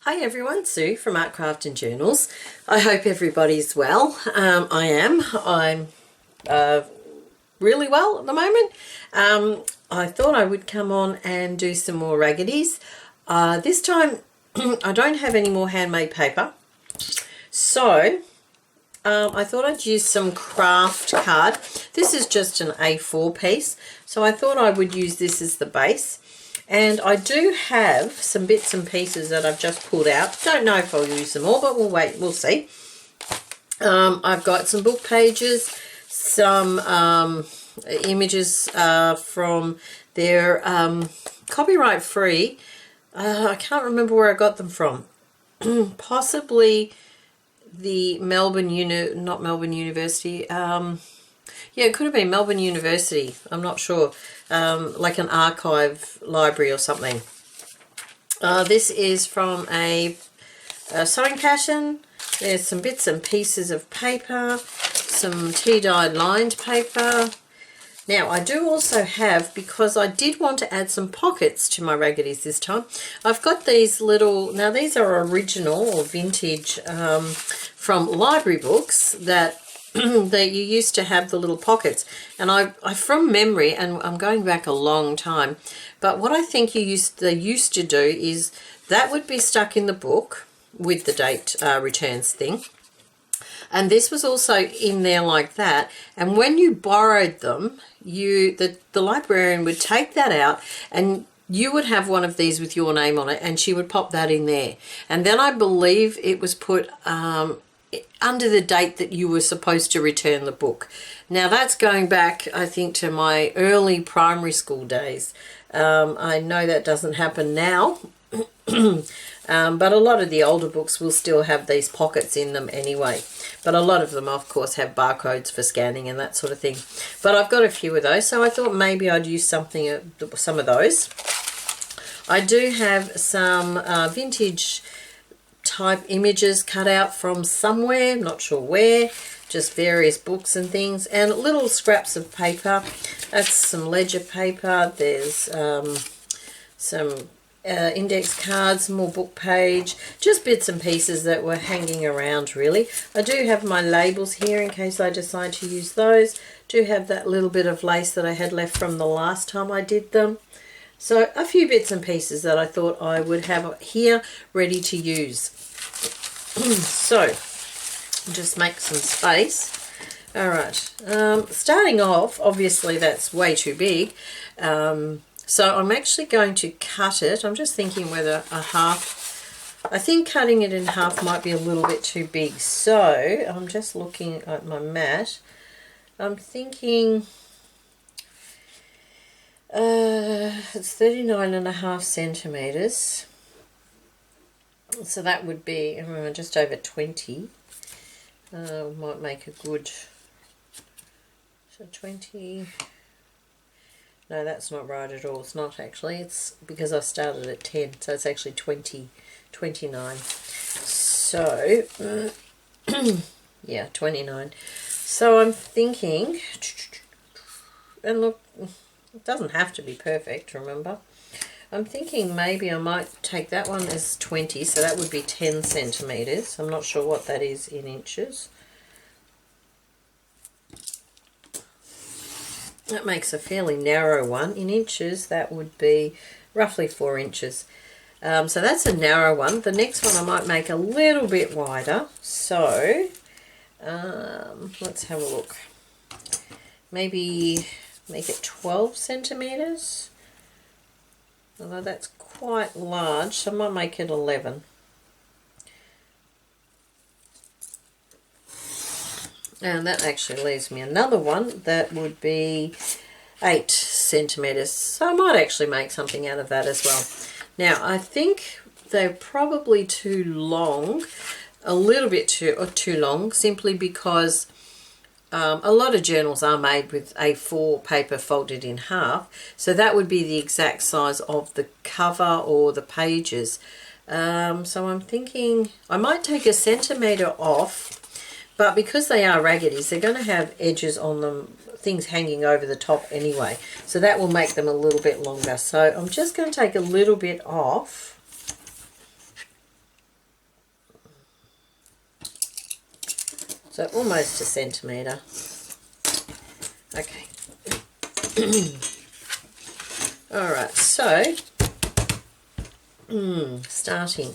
Hi everyone, Sue from Art Craft and Journals. I hope everybody's well. I am. I'm really well at the moment. I thought I would come on and do some more Raggedy's. This time I don't have any more handmade paper, so I thought I'd use some craft card. This is just an A4 piece, so I thought I would use this as the base. And I do have some bits and pieces that I've just pulled out. Don't know if I'll use them all, but we'll see. I've got some book pages, some images from their copyright free. I can't remember where I got them from. Possibly the not Melbourne University. Yeah, it could have been Melbourne University. I'm not sure. Like an archive library or something. This is from a sewing passion. There's some bits and pieces of paper, some tea-dyed lined paper. Now, I do also have, because I did want to add some pockets to my Raggedy's this time, I've got these little, now these are original or vintage from library books that that you used to have the little pockets, and I from memory, and I'm going back a long time, but what I think they used to do is that would be stuck in the book with the date returns thing, and this was also in there like that, and when you borrowed them, the librarian would take that out and you would have one of these with your name on it, and she would pop that in there, and then I believe it was put under the date that you were supposed to return the book. Now that's going back, I think, to my early primary school days. I know that doesn't happen now, but a lot of the older books will still have these pockets in them anyway. But a lot of them, of course, have barcodes for scanning and that sort of thing. But I've got a few of those, so I thought maybe I'd use some of those. I do have some vintage type images cut out from somewhere, not sure where, just various books and things, and little scraps of paper. That's some ledger paper. There's some index cards, more book page, just bits and pieces that were hanging around really. I do have my labels here in case I decide to use those. Do have that little bit of lace that I had left from the last time I did them. So a few bits and pieces that I thought I would have here ready to use. So, just make some space. Alright, starting off, obviously that's way too big. So I'm actually going to cut it. I'm just thinking whether I think cutting it in half might be a little bit too big. So, I'm just looking at my mat. I'm thinking it's 39.5 centimetres, so that would be just over 20. Might make a good, so 20, no, that's not right at all. It's not actually, it's because I started at 10, so it's actually 29. So yeah, 29. So I'm thinking, and look, it doesn't have to be perfect, remember. I'm thinking maybe I might take that one as 20, so that would be 10 centimetres. I'm not sure what that is in inches. That makes a fairly narrow one. In inches, that would be roughly 4 inches. So that's a narrow one. The next one I might make a little bit wider. So, let's have a look. Maybe make it 12 centimetres. Although that's quite large, so I might make it 11. And that actually leaves me another one that would be 8 centimetres. So I might actually make something out of that as well. Now, I think they're probably too long, a little bit too long, simply because a lot of journals are made with A4 paper folded in half, so that would be the exact size of the cover or the pages. So I'm thinking I might take 1 centimetre off, but because they are Raggedy's, they're going to have edges on them, things hanging over the top anyway, so that will make them a little bit longer. So I'm just going to take a little bit off So almost a centimetre. Okay. Alright, so starting.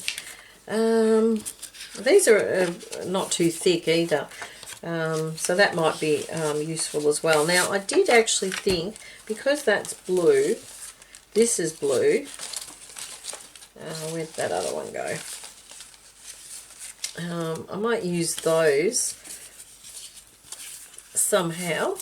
These are not too thick either, so that might be useful as well. Now I did actually think, because that's blue, this is blue. Where'd that other one go? I might use those somehow.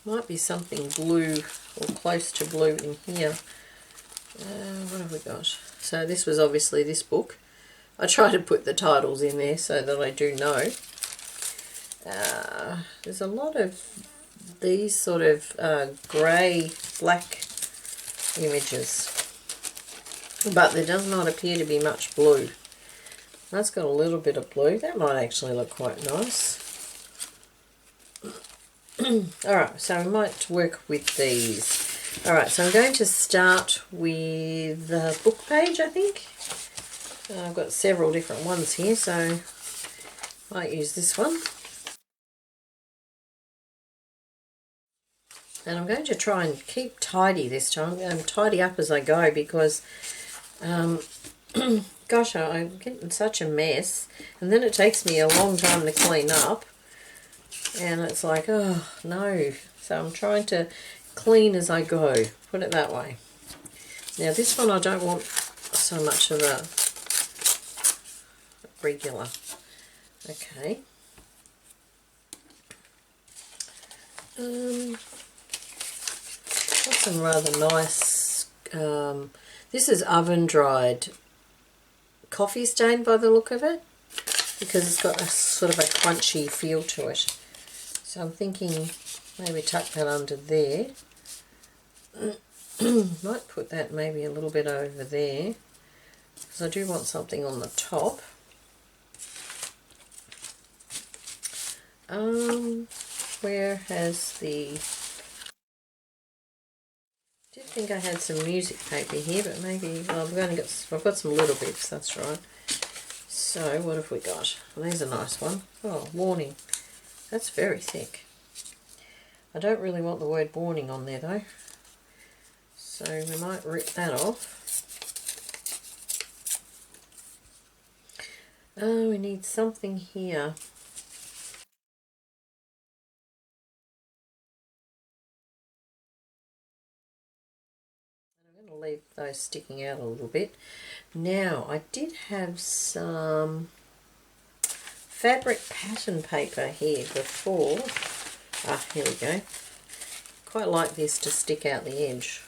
Might be something blue or close to blue in here. What have we got? So this was obviously this book. I try to put the titles in there so that I do know. There's a lot of these sort of grey, black images, but there does not appear to be much blue. That's got a little bit of blue. That might actually look quite nice. Alright, so we might work with these. Alright, so I'm going to start with the book page, I think. I've got several different ones here, so I might use this one. And I'm going to try and keep tidy this time. I'm going to tidy up as I go because, gosh, I'm getting such a mess. And then it takes me a long time to clean up. And it's like, oh, no. So I'm trying to clean as I go, put it that way. Now this one I don't want so much of a regular. Okay. Got some rather nice, this is oven dried coffee stain by the look of it, because it's got a sort of a crunchy feel to it. So I'm thinking maybe tuck that under there. Might put that maybe a little bit over there, because I do want something on the top. Where has the... I did think I had some music paper here, but maybe I've got some little bits. That's right. So what have we got? Well, there's a nice one. Oh, warning. That's very thick. I don't really want the word warning on there though, so we might rip that off. Oh, we need something here. I'm going to leave those sticking out a little bit. Now, I did have some fabric pattern paper here before. Ah, here we go. Quite like this to stick out the edge.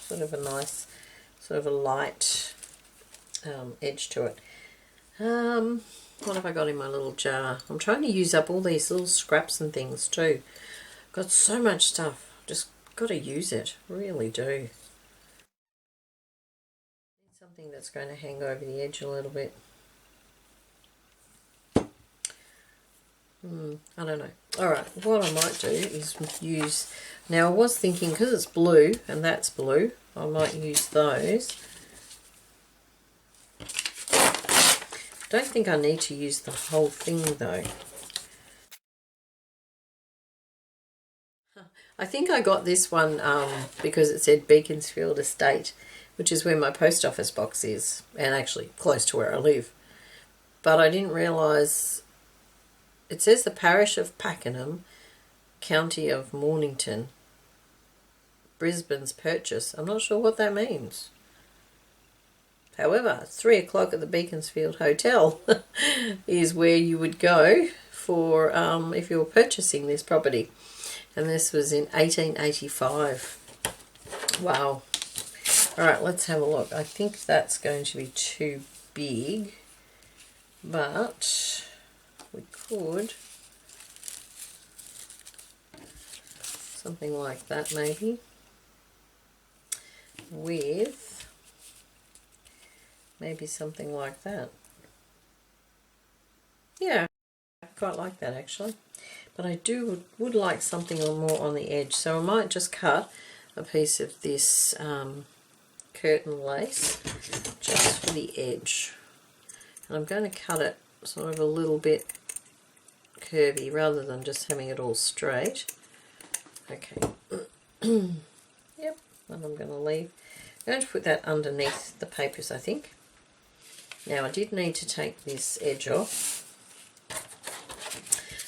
Sort of a nice, sort of a light edge to it. What have I got in my little jar? I'm trying to use up all these little scraps and things too. Got so much stuff. Just got to use it. Really do. Something that's going to hang over the edge a little bit. I don't know. Alright, what I might do is use... Now I was thinking, because it's blue and that's blue, I might use those. Don't think I need to use the whole thing though. I think I got this one because it said Beaconsfield Estate, which is where my post office box is, and actually close to where I live. But I didn't realise... It says the parish of Pakenham, county of Mornington, Brisbane's purchase. I'm not sure what that means. However, 3 o'clock at the Beaconsfield Hotel is where you would go for if you were purchasing this property. And this was in 1885. Wow. Alright, let's have a look. I think that's going to be too big, but we could something like that maybe, with maybe something like that. Yeah, I quite like that actually, but I would like something more on the edge, so I might just cut a piece of this curtain lace just for the edge. And I'm going to cut it sort of a little bit curvy rather than just having it all straight. Okay. Yep, and I'm going to leave. I'm going to put that underneath the papers, I think. Now I did need to take this edge off.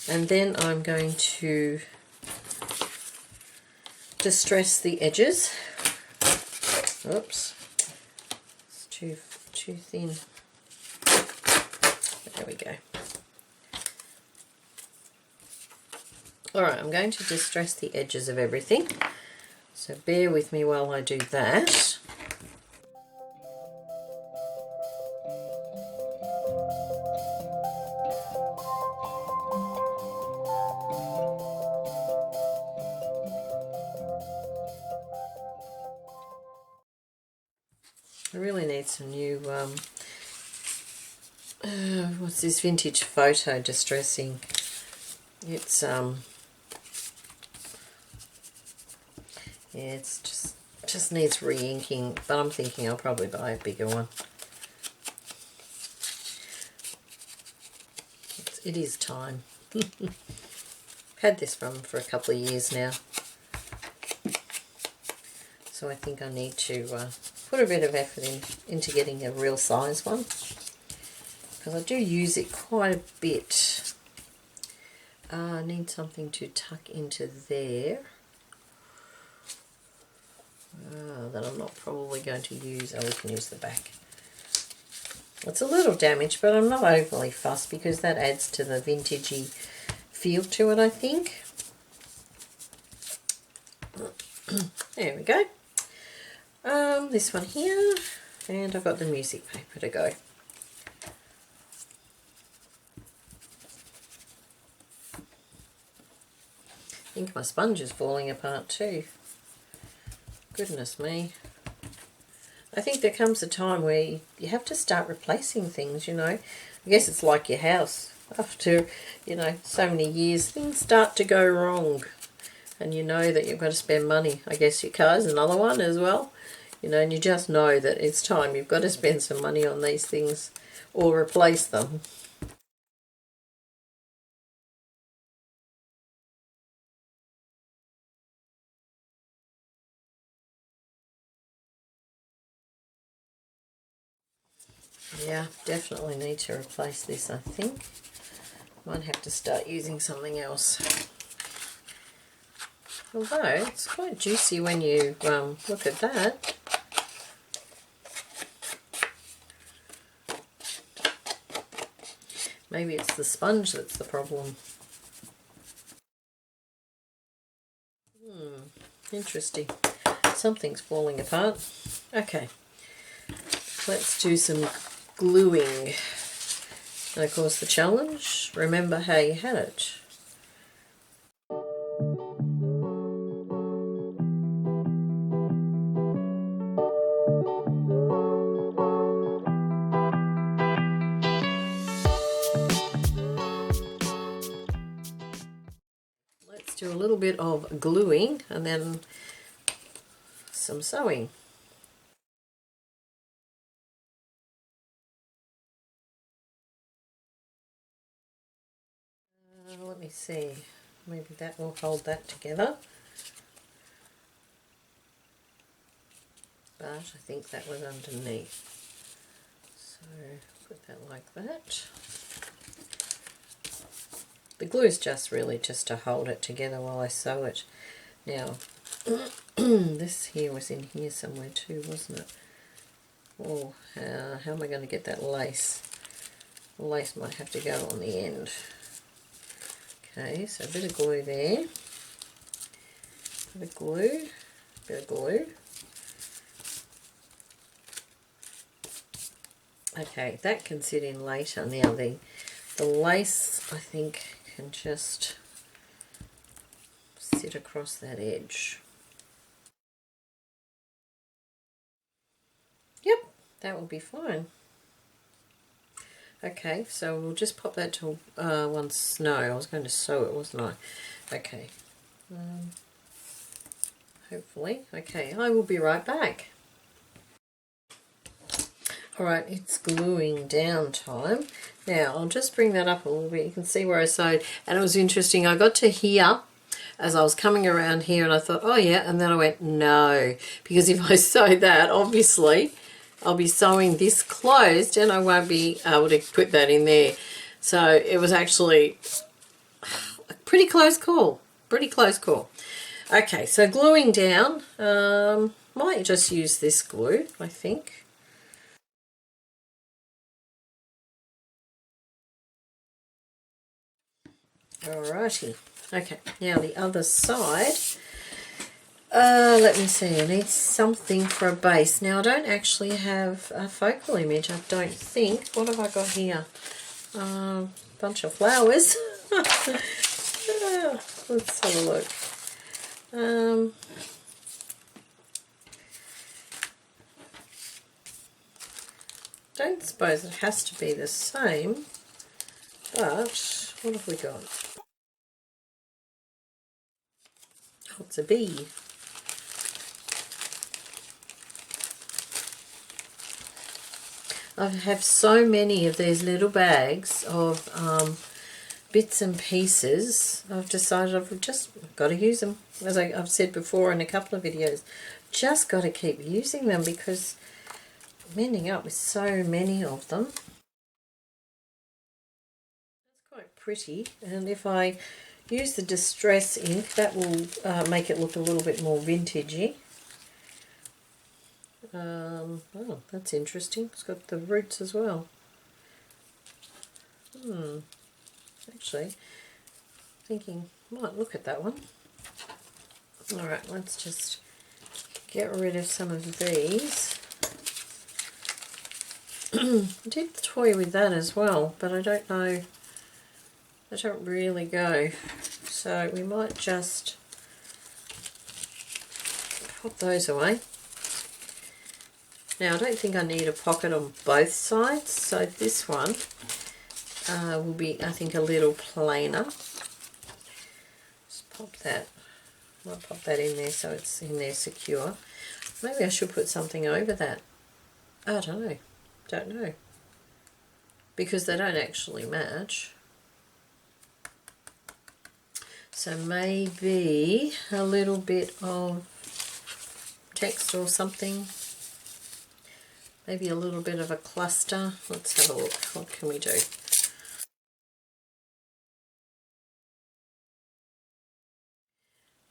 And then I'm going to distress the edges. Oops, it's too thin. There we go. Alright, I'm going to distress the edges of everything. So bear with me while I do that. I really need some new, what's this, vintage photo distressing. It's, yeah, it's just needs re-inking, but I'm thinking I'll probably buy a bigger one. It is time. Had this for a couple of years now. So I think I need to put a bit of effort into getting a real size one, because I do use it quite a bit. I need something to tuck into there that I'm not probably going to use. Oh, we can use the back. It's a little damaged, but I'm not overly fussed because that adds to the vintagey feel to it, I think. There we go. This one here, and I've got the music paper to go. I think my sponge is falling apart too. Goodness me. I think there comes a time where you have to start replacing things, you know. I guess it's like your house. After, you know, so many years, things start to go wrong. And you know that you've got to spend money. I guess your car's another one as well. You know, and you just know that it's time. You've got to spend some money on these things or replace them. Yeah, definitely need to replace this, I think. Might have to start using something else. Although, it's quite juicy when you look at that. Maybe it's the sponge that's the problem. Interesting. Something's falling apart. Okay, let's do some gluing. And of course the challenge, remember how you had it. Let's do a little bit of gluing and then some sewing. Let me see, maybe that will hold that together. But I think that was underneath. So put that like that. The glue is just really just to hold it together while I sew it. Now, this here was in here somewhere too, wasn't it? Oh, how am I going to get that lace? The lace might have to go on the end. Okay, so a bit of glue there. Bit of glue. Bit of glue. Okay, that can sit in later. Now the lace, I think, can just sit across that edge. Yep, that will be fine. Okay, so we'll just pop that to once. No, I was going to sew it, wasn't I? Okay. Hopefully. Okay, I will be right back. Alright, it's gluing down time. Now, I'll just bring that up a little bit. You can see where I sewed. And it was interesting. I got to here as I was coming around here and I thought, oh yeah, and then I went, no. Because if I sew that, obviously, I'll be sewing this closed and I won't be able to put that in there. So it was actually a pretty close call. Pretty close call. Okay, so gluing down. Might just use this glue, I think. Alrighty. Okay, now the other side. Let me see, I need something for a base. Now I don't actually have a focal image, I don't think. What have I got here? Bunch of flowers. Let's have a look. Don't suppose it has to be the same, but what have we got? Oh, it's a bee. I have so many of these little bags of bits and pieces. I've decided I've just got to use them. As I've said before in a couple of videos, just got to keep using them because I'm ending up with so many of them. It's quite pretty, and if I use the distress ink, that will make it look a little bit more vintagey. Oh, that's interesting. It's got the roots as well. Actually, thinking, might look at that one. Alright, let's just get rid of some of these. I did toy with that as well, but I don't know. They don't really go. So we might just put those away. Now I don't think I need a pocket on both sides, so this one will be, I think, a little plainer. Just pop that. Might pop that in there so it's in there secure. Maybe I should put something over that. I don't know. Don't know. Because they don't actually match. So maybe a little bit of text or something. Maybe a little bit of a cluster. Let's have a look. What can we do?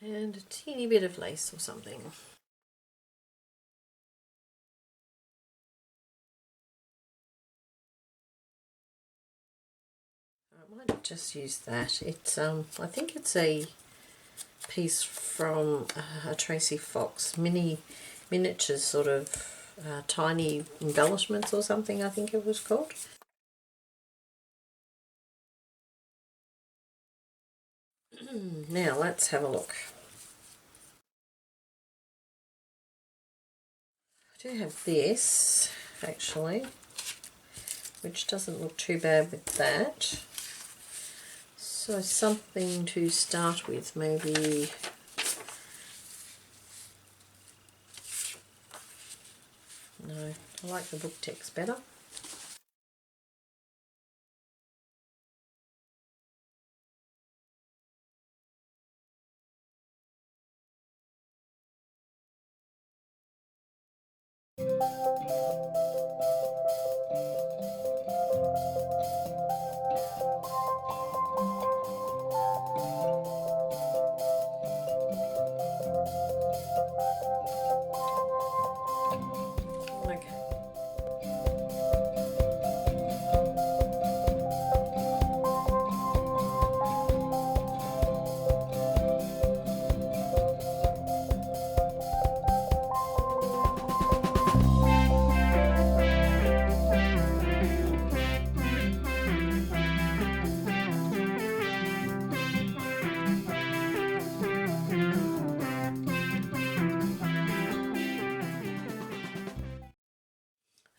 And a teeny bit of lace or something. I might just use that. It's I think it's a piece from a Tracy Fox miniatures sort of tiny embellishments or something, I think it was called. Now let's have a look. I do have this actually, which doesn't look too bad with that. So something to start with, maybe no, I like the book text better.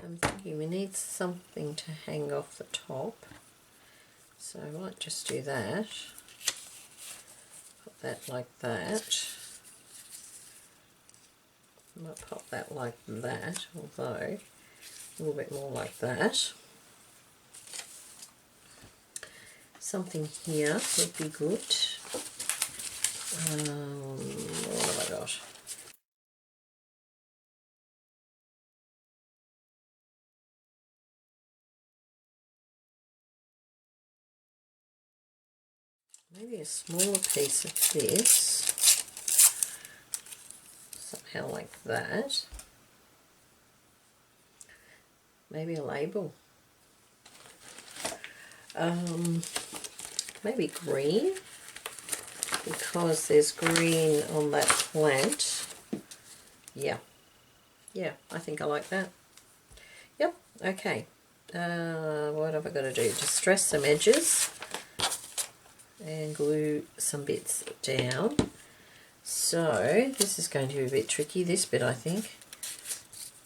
I'm thinking we need something to hang off the top, so I might just do that. Put that like that. I might pop that like that, although A little bit more like that. Something here would be good. What have I got? Maybe a smaller piece of this, somehow like that. Maybe a label. Maybe green, because there's green on that plant. Yeah, I think I like that. Yep, okay. What have I got to do? Distress some edges and glue some bits down. So this is going to be a bit tricky, this bit, I think.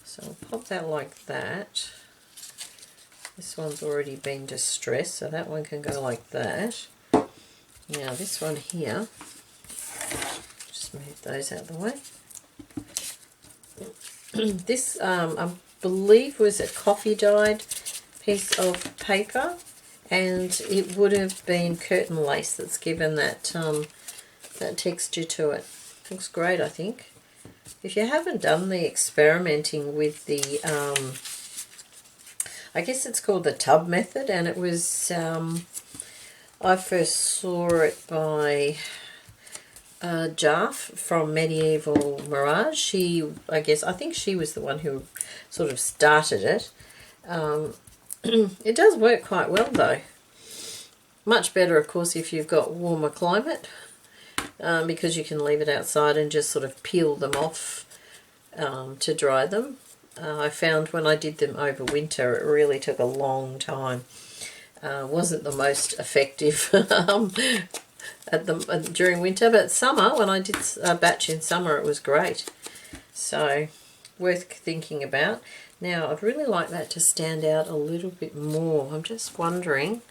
So I'll pop that like that. This one's already been distressed, so that one can go like that. Now this one here, just move those out of the way. This, I believe, was a coffee dyed piece of paper, and it would have been curtain lace that's given that that texture to it. Looks great, I think. If you haven't done the experimenting with the, I guess it's called the tub method, and it was, I first saw it by Jaff from Medieval Mirage. I think she was the one who sort of started it. It does work quite well though. Much better, of course, if you've got warmer climate, because you can leave it outside and just sort of peel them off to dry them. I found when I did them over winter, it really took a long time. Wasn't the most effective during winter, but summer, when I did a batch in summer, it was great. So worth thinking about. Now I'd really like that to stand out a little bit more. I'm just wondering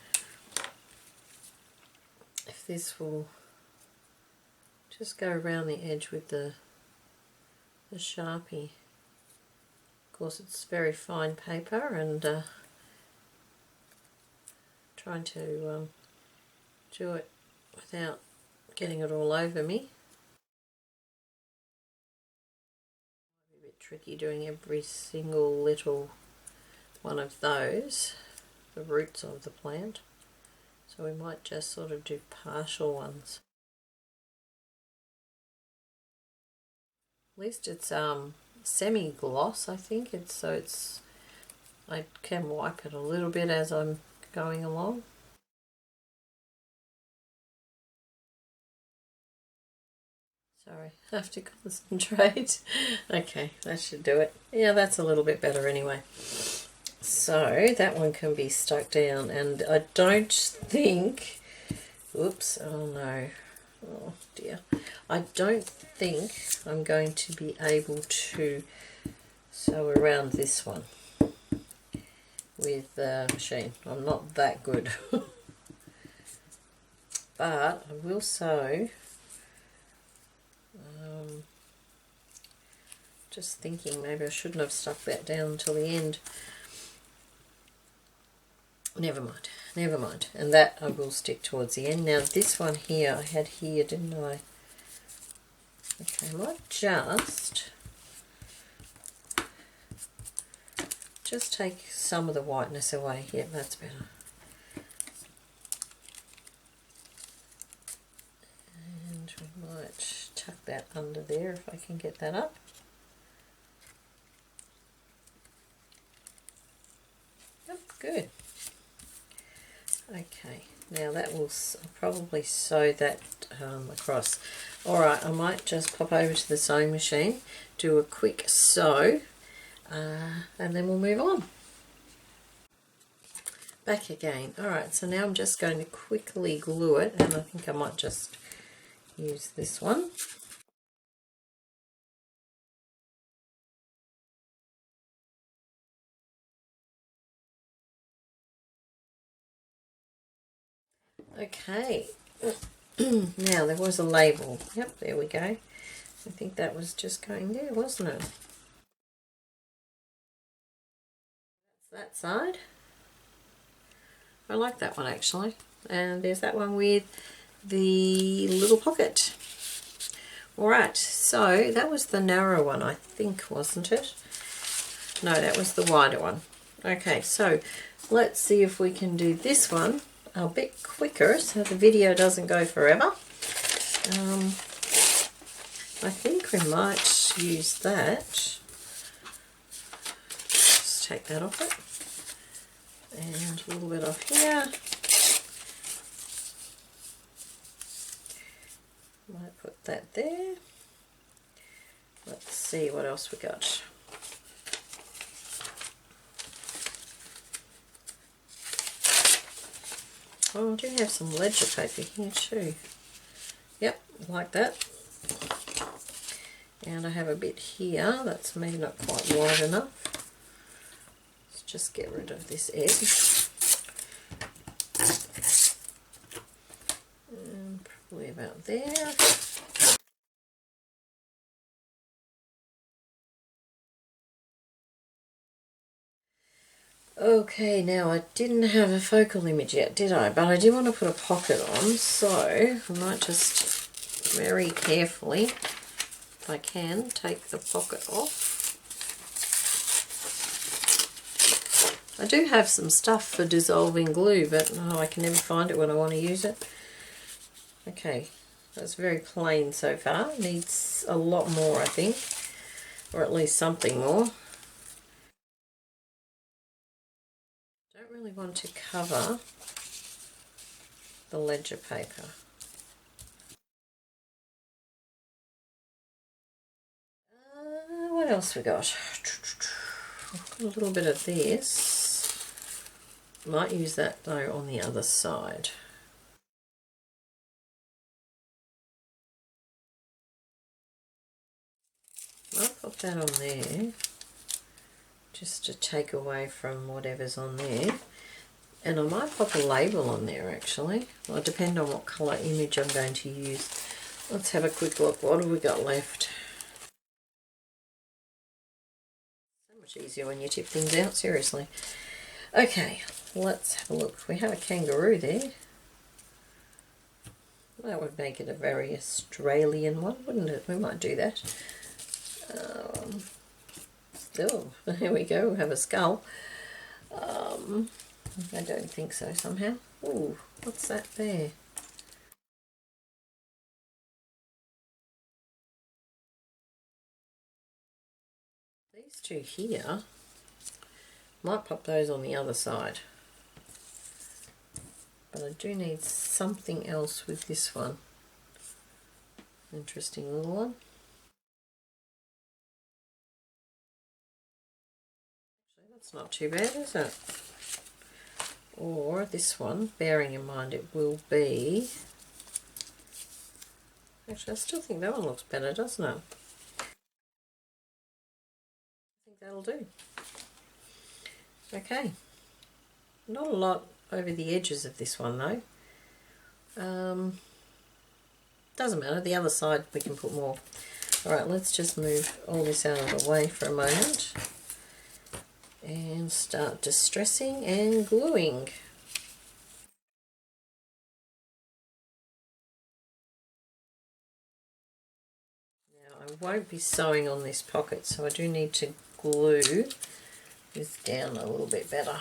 if this will just go around the edge with the Sharpie. Of course, it's very fine paper, and trying to do it without getting it all over me. A bit tricky doing every single little one of those, the roots of the plant. So we might just sort of do partial ones. At least it's semi-gloss, I think. I can wipe it a little bit as I'm going along. Sorry, I have to concentrate. Okay, that should do it. Yeah, that's a little bit better anyway. So that one can be stuck down, and I don't think, oops, oh no, oh dear, I don't think I'm going to be able to sew around this one with the machine. I'm not that good. But I will sew. Just thinking maybe I shouldn't have stuck that down until the end. Never mind. And that I will stick towards the end. Now this one here, I had here, didn't I? Okay, I might just take some of the whiteness away. Yeah, that's better. And we might tuck that under there if I can get that up. Yep, good. Okay, now that will probably sew that across. Alright, I might just pop over to the sewing machine, do a quick sew, and then we'll move on. Back again. Alright, so now I'm just going to quickly glue it, and I think I might just use this one. Okay, now there was a label. Yep, there we go. I think that was just going there, wasn't it? that side. I like that one actually. And there's that one with the little pocket. Alright, so that was the narrow one, I think, wasn't it? No, that was the wider one. Okay, so let's see if we can do this one a bit quicker so the video doesn't go forever. I think we might use that. Just take that off it. And a little bit off here. Might put that there. Let's see what else we got. Oh, I do have some ledger paper here too. Yep, like that. And I have a bit here that's maybe not quite wide enough. Let's just get rid of this edge. And probably about there. Okay, now I didn't have a focal image yet, did I? But I do want to put a pocket on, so I might just very carefully, if I can, take the pocket off. I do have some stuff for dissolving glue, but I can never find it when I want to use it. Okay, that's very plain so far. Needs a lot more, I think, or at least something more. Really want to cover the ledger paper. What else we got? A little bit of this. Might use that though on the other side. I'll put that on there just to take away from whatever's on there. And I might pop a label on there actually. Well, depend on what colour image I'm going to use. Let's have a quick look. What have we got left? So much easier when you tip things out, seriously. Okay, let's have a look. We have a kangaroo there. That would make it a very Australian one, wouldn't it? We might do that. Oh, there we go, we have a skull. I don't think so somehow. Ooh, what's that there? These two here, might pop those on the other side. But I do need something else with this one. Interesting little one. Actually, that's not too bad, is it? Or this one, bearing in mind it will be... Actually, I still think that one looks better, doesn't it? I think that'll do. Okay. Not a lot over the edges of this one though. Doesn't matter, the other side we can put more. Alright, let's just move all this out of the way for a moment and start distressing and gluing. Now I won't be sewing on this pocket, so I do need to glue this down a little bit better.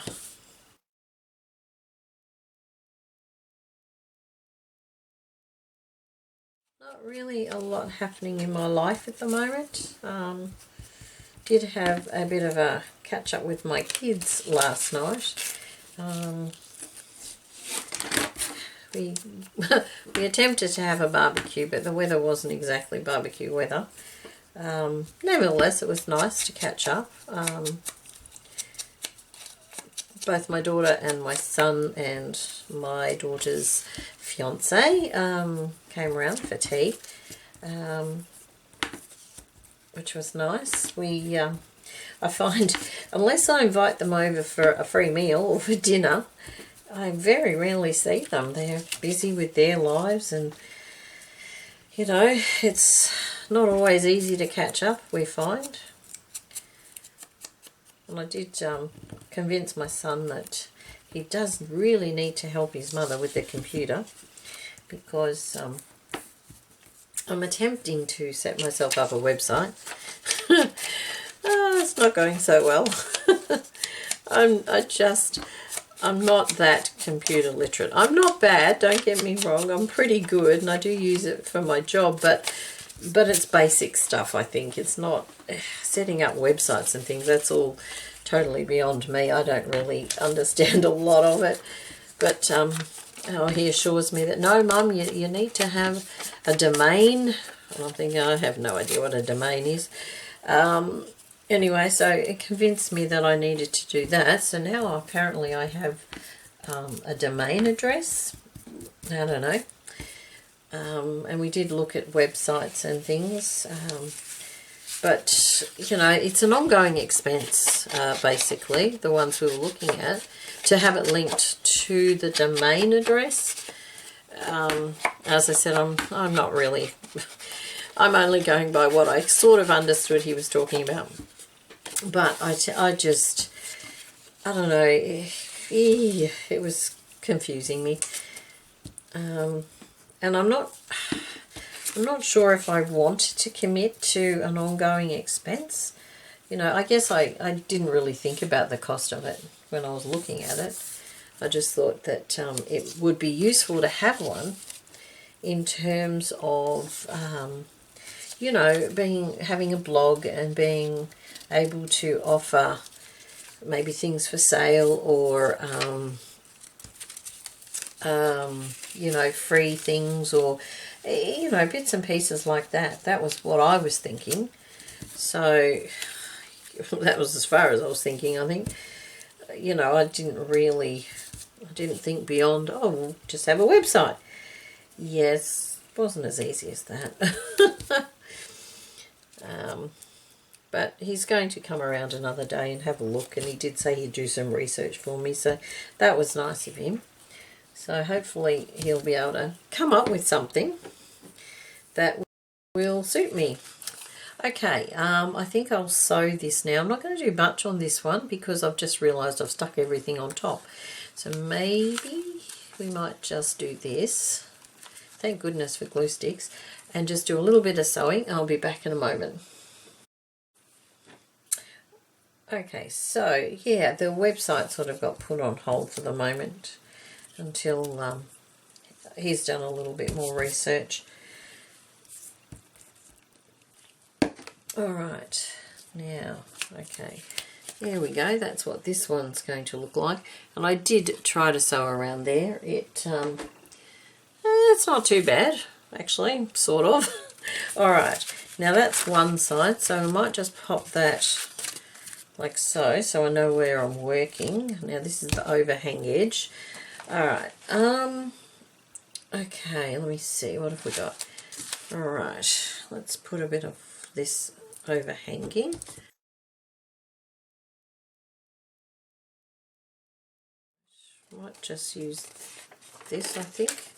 Not really a lot happening in my life at the moment. Did have a bit of a catch up with my kids last night. We attempted to have a barbecue, but the weather wasn't exactly barbecue weather. Nevertheless, it was nice to catch up. Both my daughter and my son and my daughter's fiance came around for tea, which was nice. I find, unless I invite them over for a free meal or for dinner, I very rarely see them. They're busy with their lives, and you know, it's not always easy to catch up, we find. And I did convince my son that he does really need to help his mother with the computer, because I'm attempting to set myself up a website. It's not going so well. I'm not that computer literate. I'm not bad, don't get me wrong. I'm pretty good and I do use it for my job, but it's basic stuff, I think. It's not setting up websites and things. That's all totally beyond me. I don't really understand a lot of it. But he assures me that, no, Mum, you need to have a domain. And I'm thinking, I have no idea what a domain is. Anyway, so it convinced me that I needed to do that. So now apparently I have a domain address. I don't know. And we did look at websites and things. But, you know, it's an ongoing expense, basically, the ones we were looking at, to have it linked to the domain address. As I said, I'm not really... I'm only going by what I sort of understood he was talking about. But I don't know, it was confusing me. And I'm not sure if I wanted to commit to an ongoing expense. You know, I guess I didn't really think about the cost of it when I was looking at it. I just thought that it would be useful to have one in terms of, you know, having a blog and being able to offer maybe things for sale, or you know, free things, or you know, bits and pieces like that. That was what I was thinking. So that was as far as I was thinking, I think. You know, I didn't think beyond, oh, we'll just have a website. Yes, it wasn't as easy as that. But he's going to come around another day and have a look, and he did say he'd do some research for me, so that was nice of him. So hopefully he'll be able to come up with something that will suit me. Okay, I think I'll sew this now. I'm not going to do much on this one because I've just realised I've stuck everything on top. So maybe we might just do this. Thank goodness for glue sticks. And just do a little bit of sewing. I'll be back in a moment. Okay, so yeah, the website sort of got put on hold for the moment until he's done a little bit more research. All right, now, okay, there we go. That's what this one's going to look like. And I did try to sew around there. It's not too bad, actually, sort of. All right, now that's one side, so I might just pop that like so I know where I'm working. Now this is the overhang edge. Alright, okay, let me see, what have we got? Alright, let's put a bit of this overhanging. Might just use this, I think.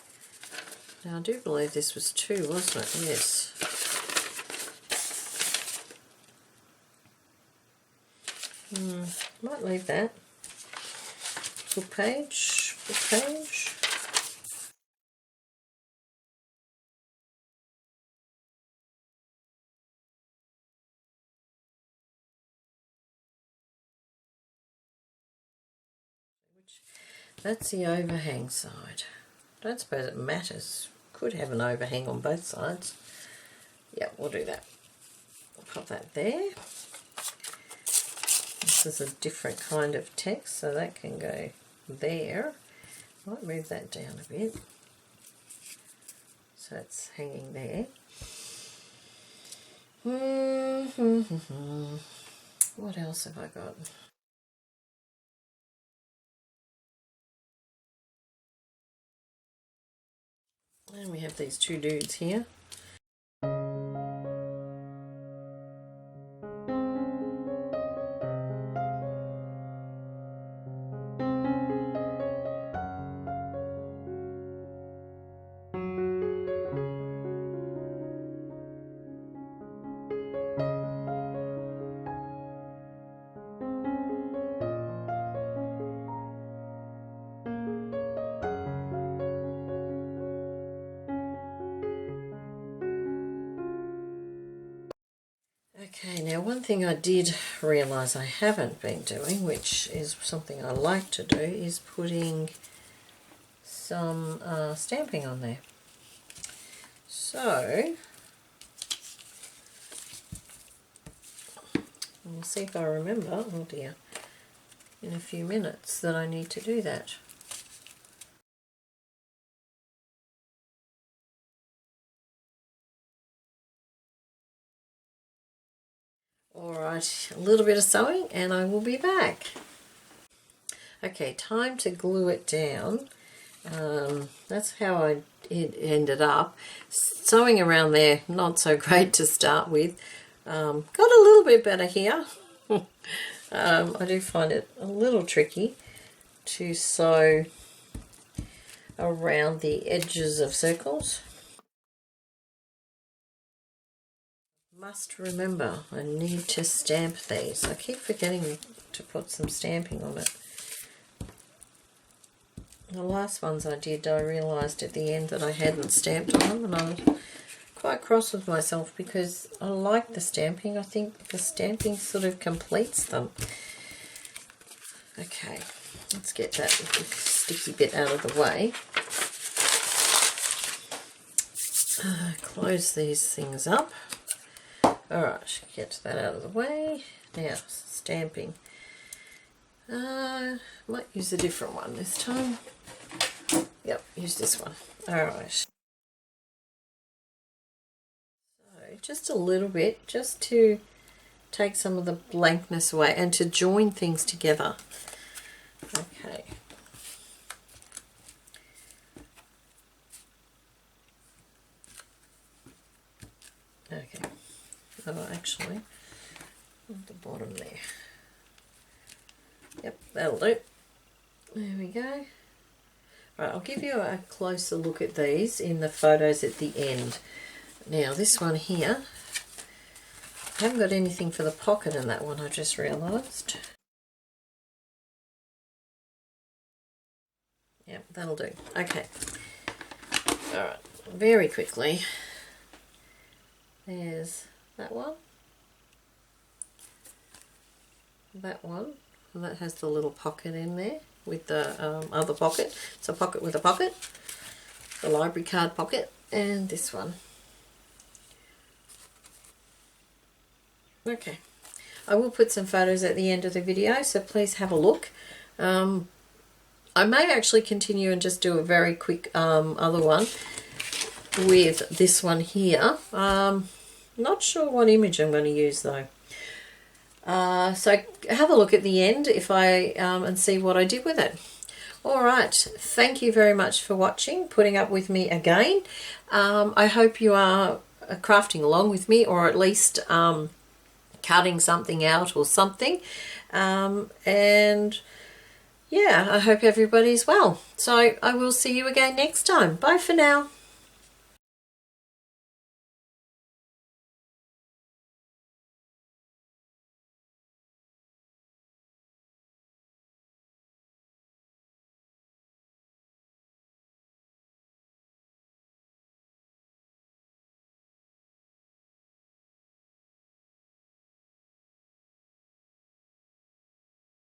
Now I do believe this was 2, wasn't it? Yes. Might leave that. Book page, book page. That's the overhang side. I don't suppose it matters. Could have an overhang on both sides. Yeah, we'll do that. I'll pop that there. This is a different kind of text, so that can go there. Might move that down a bit. So it's hanging there. What else have I got? And we have these 2 dudes here. Okay, now one thing I did realise I haven't been doing, which is something I like to do, is putting some stamping on there. So we'll see if I remember, oh dear, in a few minutes that I need to do that. Alright, a little bit of sewing and I will be back. Okay, time to glue it down. That's how it ended up. Sewing around there, not so great to start with. Got a little bit better here. I do find it a little tricky to sew around the edges of circles. Must remember, I need to stamp these. I keep forgetting to put some stamping on it. The last ones I did, I realised at the end that I hadn't stamped on them, and I was quite cross with myself because I like the stamping. I think the stamping sort of completes them. Okay, let's get that sticky bit out of the way. Close these things up. Alright, get that out of the way. Now, stamping. Might use a different one this time. Yep, use this one. Alright. So, just a little bit, just to take some of the blankness away and to join things together. Okay. Okay. Oh, actually, at the bottom there. Yep, that'll do. There we go. Right, I'll give you a closer look at these in the photos at the end. Now, this one here, I haven't got anything for the pocket in that one, I just realised. Yep, that'll do. Okay. Alright, very quickly. There's that one, and that has the little pocket in there with the other pocket. It's a pocket with a pocket, the library card pocket, and this one. Okay, I will put some photos at the end of the video, so please have a look. I may actually continue and just do a very quick other one with this one here. Not sure what image I'm going to use though. So have a look at the end if I and see what I did with it. Alright, thank you very much for watching, putting up with me again. I hope you are crafting along with me, or at least cutting something out or something. And yeah, I hope everybody's well. So I will see you again next time. Bye for now.